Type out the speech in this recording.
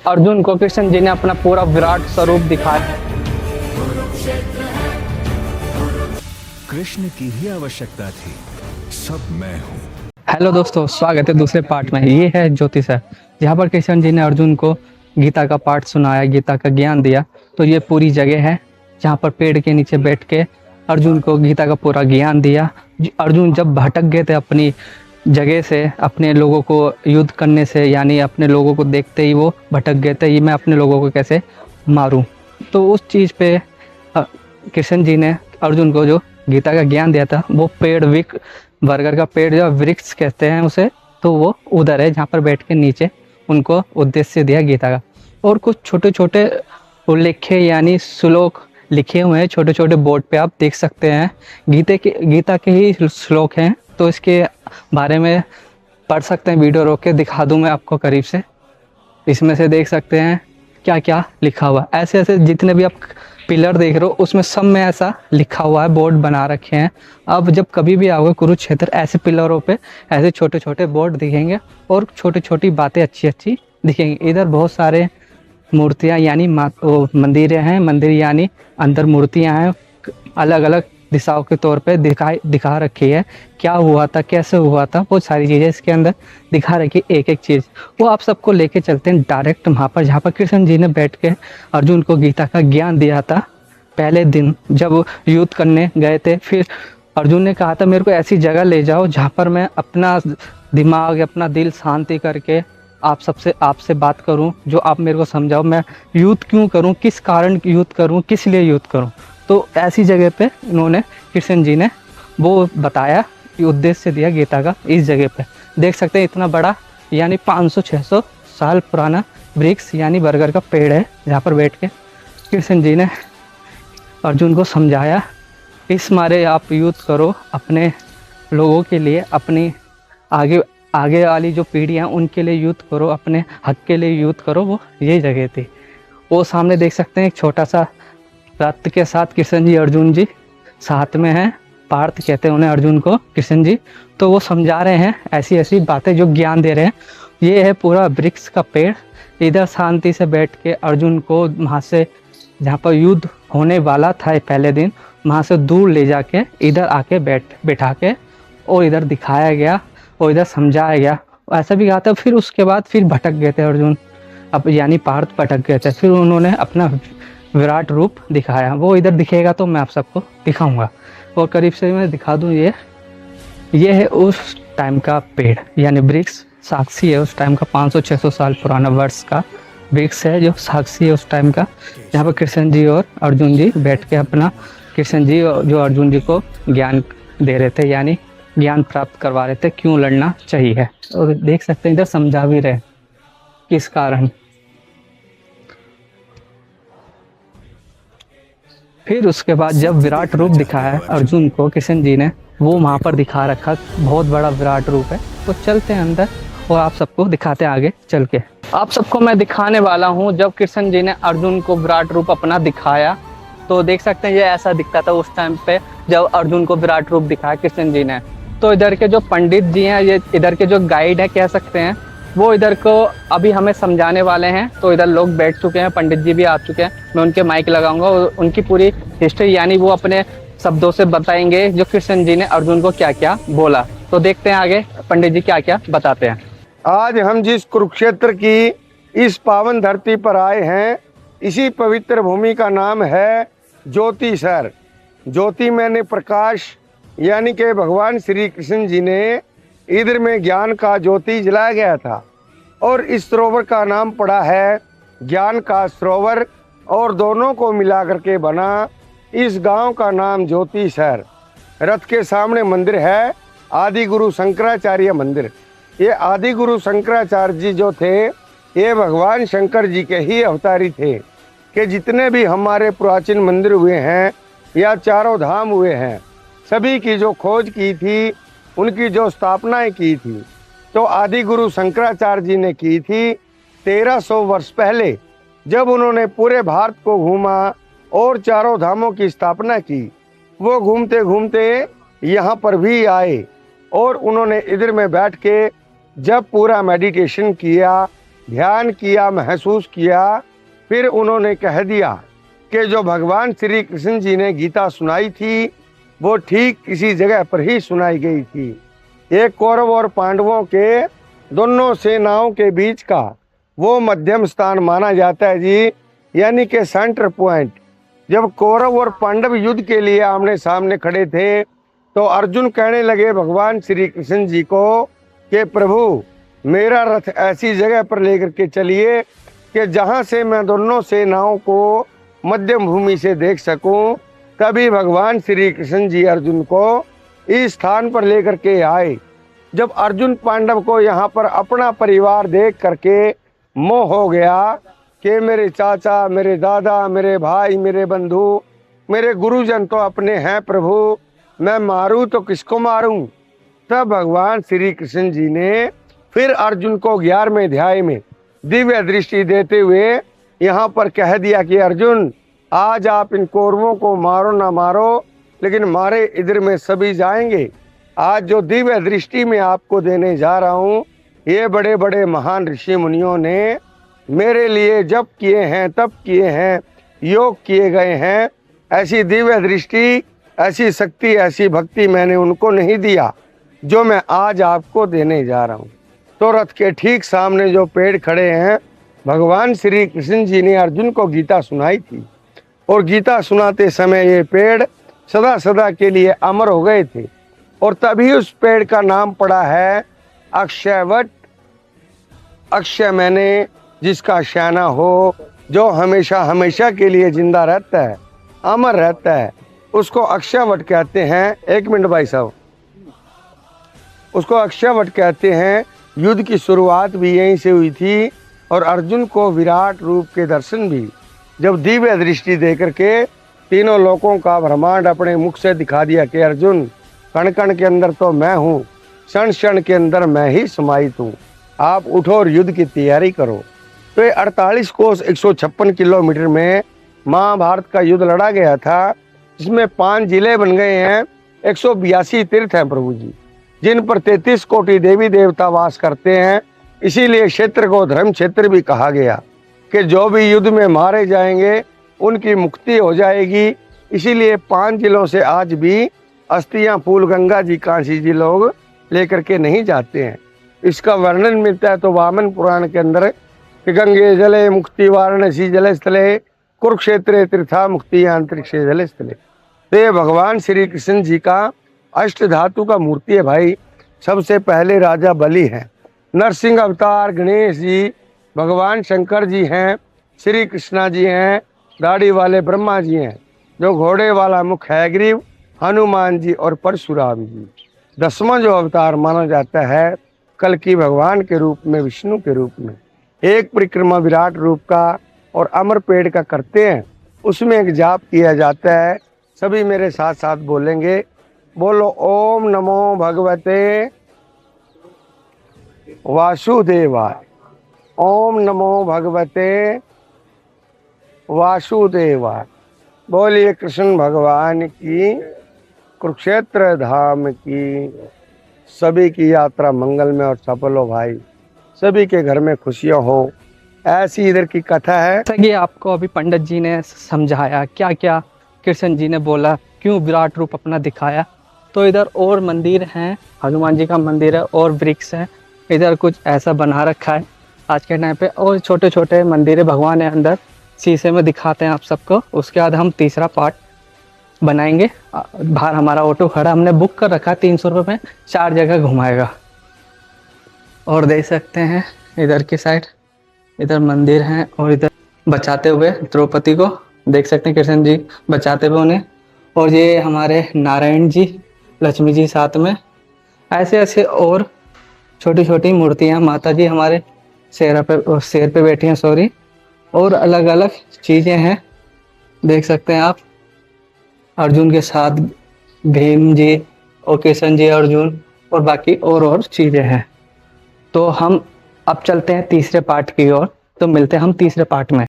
अर्जुन को कृष्ण जी ने अपना पूरा विराट स्वरूप दिखाया। कृष्ण की ही आवश्यकता थी, सब मैं हूँ। हेलो दोस्तों, स्वागत है दूसरे पार्ट में। ये है ज्योति सर, जहाँ पर कृष्ण जी ने अर्जुन को गीता का पाठ सुनाया, गीता का ज्ञान दिया। तो ये पूरी जगह है जहाँ पर पेड़ के नीचे बैठ के अर्जुन को गीता का पूरा ज्ञान दिया। अर्जुन जब भटक गए थे अपनी जगह से, अपने लोगों को युद्ध करने से, यानी अपने लोगों को देखते ही वो भटक गए थे, ये मैं अपने लोगों को कैसे मारूं। तो उस चीज़ पे कृष्ण जी ने अर्जुन को जो गीता का ज्ञान दिया था, वो पेड़ बरगद का पेड़ जो वृक्ष कहते हैं उसे, तो वो उधर है जहाँ पर बैठ के नीचे उनको उद्देश्य दिया गीता का। और कुछ छोटे छोटे उल्लेख्य यानी श्लोक लिखे हुए हैं छोटे छोटे बोर्ड पे, आप देख सकते हैं। गीता के ही श्लोक हैं, तो इसके बारे में पढ़ सकते हैं। वीडियो रोक के दिखा दूं मैं आपको करीब से। इसमें से देख सकते हैं क्या क्या लिखा हुआ। ऐसे ऐसे जितने भी आप पिलर देख रहे हो उसमें सब में ऐसा लिखा हुआ है, बोर्ड बना रखे हैं। अब जब कभी भी आओगे कुरुक्षेत्र, ऐसे पिलरों पे ऐसे छोटे छोटे बोर्ड दिखेंगे और छोटी छोटी बातें अच्छी अच्छी दिखेंगी। इधर बहुत सारे मूर्तियाँ यानी मंदिर हैं, मंदिर यानी अंदर मूर्तियाँ हैं, अलग अलग दिशाओं के तौर पे दिखा रखी है। क्या हुआ था, कैसे हुआ था, वो सारी चीज़ें इसके अंदर दिखा रखी, एक एक चीज़। वो आप सबको लेके चलते हैं डायरेक्ट वहाँ पर जहाँ पर कृष्ण जी ने बैठ के अर्जुन को गीता का ज्ञान दिया था पहले दिन जब युद्ध करने गए थे। फिर अर्जुन ने कहा था मेरे को ऐसी जगह ले जाओ जहाँ पर मैं अपना दिमाग, अपना दिल शांति करके आपसे बात करूं, जो आप मेरे को समझाओ मैं युद्ध क्यों करूं, किस कारण युद्ध करूं, किस लिए युद्ध करूं। तो ऐसी जगह पे इन्होंने कृष्ण जी ने वो बताया कि उद्देश्य दिया गीता का। इस जगह पे देख सकते हैं इतना बड़ा यानी 500-600 साल पुराना वृक्ष यानी बरगद का पेड़ है, जहाँ पर बैठ के कृष्ण जी ने अर्जुन को समझाया, इस मारे आप युद्ध करो अपने लोगों के लिए, अपनी आगे वाली जो पीढ़ियाँ उनके लिए युद्ध करो, अपने हक के लिए युद्ध करो। वो यही जगह थी। वो सामने देख सकते हैं एक छोटा सा रथ के साथ कृष्ण जी अर्जुन जी साथ में हैं। पार्थ कहते हैं उन्हें, अर्जुन को कृष्ण जी। तो वो समझा रहे हैं ऐसी ऐसी बातें, जो ज्ञान दे रहे हैं। ये है पूरा वृक्ष का पेड़। इधर शांति से बैठ के अर्जुन को वहाँ से जहाँ पर युद्ध होने वाला था पहले दिन, वहाँ से दूर ले जाके इधर आके बैठा के और इधर दिखाया गया और इधर समझाया गया। ऐसा भी कहा था। फिर उसके बाद फिर भटक गए थे अर्जुन, अब यानी पार्थ भटक गए थे। फिर उन्होंने अपना विराट रूप दिखाया। वो इधर दिखेगा तो मैं आप सबको दिखाऊंगा और करीब से मैं दिखा दूं। ये है उस टाइम का पेड़ यानी वृक्ष, साक्षी है उस टाइम का। 500-600 साल पुराना वर्ष का वृक्ष है जो साक्षी है उस टाइम का, जहाँ पर कृष्ण जी और अर्जुन जी बैठ के अपना, कृष्ण जी जो अर्जुन जी को ज्ञान दे रहे थे यानी ज्ञान प्राप्त करवा रहे थे, क्यों लड़ना चाहिए। और देख सकते हैं इधर समझा भी रहे किस कारण। फिर उसके बाद जब विराट रूप दिखाया अर्जुन को कृष्ण जी ने, वो वहाँ पर दिखा रखा, बहुत बड़ा विराट रूप है। तो चलते हैं अंदर और आप सबको दिखाते हैं आगे चल के। आप सबको मैं दिखाने वाला हूँ जब कृष्ण जी ने अर्जुन को विराट रूप अपना दिखाया। तो देख सकते हैं ये ऐसा दिखता था उस टाइम पे जब अर्जुन को विराट रूप दिखाया कृष्ण जी ने। तो इधर के जो पंडित जी हैं, ये इधर के जो गाइड है कह सकते हैं, वो इधर को अभी हमें समझाने वाले हैं। तो इधर लोग बैठ चुके हैं, पंडित जी भी आ चुके हैं। मैं उनके माइक लगाऊंगा और उनकी पूरी हिस्ट्री यानी वो अपने शब्दों से बताएंगे जो कृष्ण जी ने अर्जुन को क्या क्या बोला। तो देखते हैं आगे पंडित जी क्या क्या बताते हैं। आज हम जिस कुरुक्षेत्र की इस पावन धरती पर आए हैं, इसी पवित्र भूमि का नाम है ज्योति सर। ज्योति मैंने प्रकाश यानी कि भगवान श्री कृष्ण जी ने इधर में ज्ञान का ज्योति जलाया गया था और इस सरोवर का नाम पड़ा है ज्ञान का सरोवर और दोनों को मिला करके बना इस गांव का नाम ज्योति सर। रथ के सामने मंदिर है आदि गुरु शंकराचार्य मंदिर। ये आदि गुरु शंकराचार्य जी जो थे, ये भगवान शंकर जी के ही अवतारी थे कि जितने भी हमारे प्राचीन मंदिर हुए हैं या चारों धाम हुए हैं, सभी की जो खोज की थी, उनकी जो स्थापनाएं की थी, तो आदि गुरु शंकराचार्य जी ने की थी 1300 वर्ष पहले, जब उन्होंने पूरे भारत को घूमा और चारों धामों की स्थापना की। वो घूमते घूमते यहाँ पर भी आए और उन्होंने इधर में बैठ के जब पूरा मेडिटेशन किया, ध्यान किया, महसूस किया। फिर उन्होंने कह दिया कि जो भगवान श्री कृष्ण जी ने गीता सुनाई थी वो ठीक इसी जगह पर ही सुनाई गई थी। एक कौरव और पांडवों के दोनों सेनाओं के बीच का वो मध्यम स्थान माना जाता है जी, यानी कि सेंटर पॉइंट। जब कौरव और पांडव युद्ध के लिए आमने सामने खड़े थे तो अर्जुन कहने लगे भगवान श्री कृष्ण जी को कि प्रभु मेरा रथ ऐसी जगह पर लेकर के चलिए कि जहां से मैं दोनों सेनाओं को मध्यम भूमि से देख सकूं। तभी भगवान श्री कृष्ण जी अर्जुन को इस स्थान पर लेकर के आए। जब अर्जुन पांडव को यहाँ पर अपना परिवार देख करके मोह हो गया कि मेरे चाचा, मेरे दादा, मेरे भाई, मेरे बंधु, मेरे गुरुजन तो अपने हैं प्रभु, मैं मारूं तो किसको मारूं। तब भगवान श्री कृष्ण जी ने फिर अर्जुन को 11वें अध्याय में दिव्य दृष्टि देते हुए यहाँ पर कह दिया कि अर्जुन आज आप इन कौरवों को मारो ना मारो, लेकिन मारे इधर में सभी जाएंगे। आज जो दिव्य दृष्टि में आपको देने जा रहा हूँ ये बड़े बड़े महान ऋषि मुनियों ने मेरे लिए जप किए हैं, तप किए हैं, योग किए गए हैं। ऐसी दिव्य दृष्टि, ऐसी शक्ति, ऐसी भक्ति मैंने उनको नहीं दिया जो मैं आज आपको देने जा रहा हूँ। तो रथ के ठीक सामने जो पेड़ खड़े हैं, भगवान श्री कृष्ण जी ने अर्जुन को गीता सुनाई थी और गीता सुनाते समय ये पेड़ सदा सदा के लिए अमर हो गए थे और तभी उस पेड़ का नाम पड़ा है अक्षयवट। अक्षय मैंने जिसका शयना हो, जो हमेशा हमेशा के लिए जिंदा रहता है, अमर रहता है, उसको अक्षयवट कहते हैं। 1 मिनट भाई साहब, उसको अक्षयवट कहते हैं। युद्ध की शुरुआत भी यहीं से हुई थी और अर्जुन को विराट रूप के दर्शन भी जब दिव्य दृष्टि देकर के तीनों लोकों का ब्रह्मांड अपने मुख से दिखा दिया कि अर्जुन कण कण के अंदर तो मैं हूँ, क्षण क्षण के अंदर मैं ही समाहित हूँ, आप उठो और युद्ध की तैयारी करो। तो ये 48 कोस 156 किलोमीटर में महाभारत का युद्ध लड़ा गया था, जिसमें 5 जिले बन गए हैं, 182 तीर्थ हैं प्रभु जी, जिन पर 33 कोटि देवी देवता वास करते हैं। इसीलिए क्षेत्र को धर्म क्षेत्र भी कहा गया कि जो भी युद्ध में मारे जाएंगे उनकी मुक्ति हो जाएगी। इसीलिए 5 जिलों से आज भी अस्थियां फूल गंगा जी, काशी जी लोग लेकर के नहीं जाते हैं। इसका वर्णन मिलता है तो वामन पुराण के अंदर कि गंगे जले मुक्ति वाराणसी जल स्थले कुरुक्षेत्रे तीर्था मुक्ति अंतरिक्षे जल स्थले। तो ये भगवान श्री कृष्ण जी का अष्ट धातु का मूर्ति है भाई। सबसे पहले राजा बलि है, नरसिंह अवतार गणेश जी, भगवान शंकर जी हैं, श्री कृष्णा जी हैं, दाढ़ी वाले ब्रह्मा जी हैं, जो घोड़े वाला मुख है ग्रीव, हनुमान जी और परशुराम जी। 10वां जो अवतार माना जाता है कल्कि भगवान के रूप में, विष्णु के रूप में। एक परिक्रमा विराट रूप का और अमर पेड़ का करते हैं, उसमें एक जाप किया जाता है। सभी मेरे साथ साथ बोलेंगे, बोलो ओम नमो भगवते वासुदेवाय, ओम नमो भगवते वासुदेवाय। बोलिए कृष्ण भगवान की, कुरुक्षेत्र धाम की। सभी की यात्रा मंगल में और सफल हो भाई, सभी के घर में खुशियां हो, ऐसी इधर की कथा है। जैसा कि आपको अभी पंडित जी ने समझाया क्या क्या कृष्ण जी ने बोला, क्यों विराट रूप अपना दिखाया। तो इधर और मंदिर हैं, हनुमान जी का मंदिर है और वृक्ष है, इधर कुछ ऐसा बना रखा है आज के टाइम पे। और छोटे छोटे मंदिर भगवान है अंदर, शीशे में दिखाते हैं आप सबको। उसके बाद हम तीसरा पार्ट बनाएंगे। बाहर हमारा ऑटो खड़ा, हमने बुक कर रखा है 300 रुपये में, 4 जगह घुमाएगा। और देख सकते हैं इधर की साइड, इधर मंदिर हैं और इधर बचाते हुए द्रौपदी को देख सकते हैं, कृष्ण जी बचाते हुए उन्हें। और ये हमारे नारायण जी, लक्ष्मी जी साथ में, ऐसे ऐसे और छोटी छोटी मूर्तियाँ। माता जी हमारे शेर पे बैठी हैं, सॉरी। और अलग अलग चीज़ें हैं, देख सकते हैं आप। अर्जुन के साथ भीम जी और कृष्ण जी, अर्जुन और बाकी और चीज़ें हैं। तो हम अब चलते हैं तीसरे पार्ट की ओर। तो मिलते हैं हम तीसरे पार्ट में।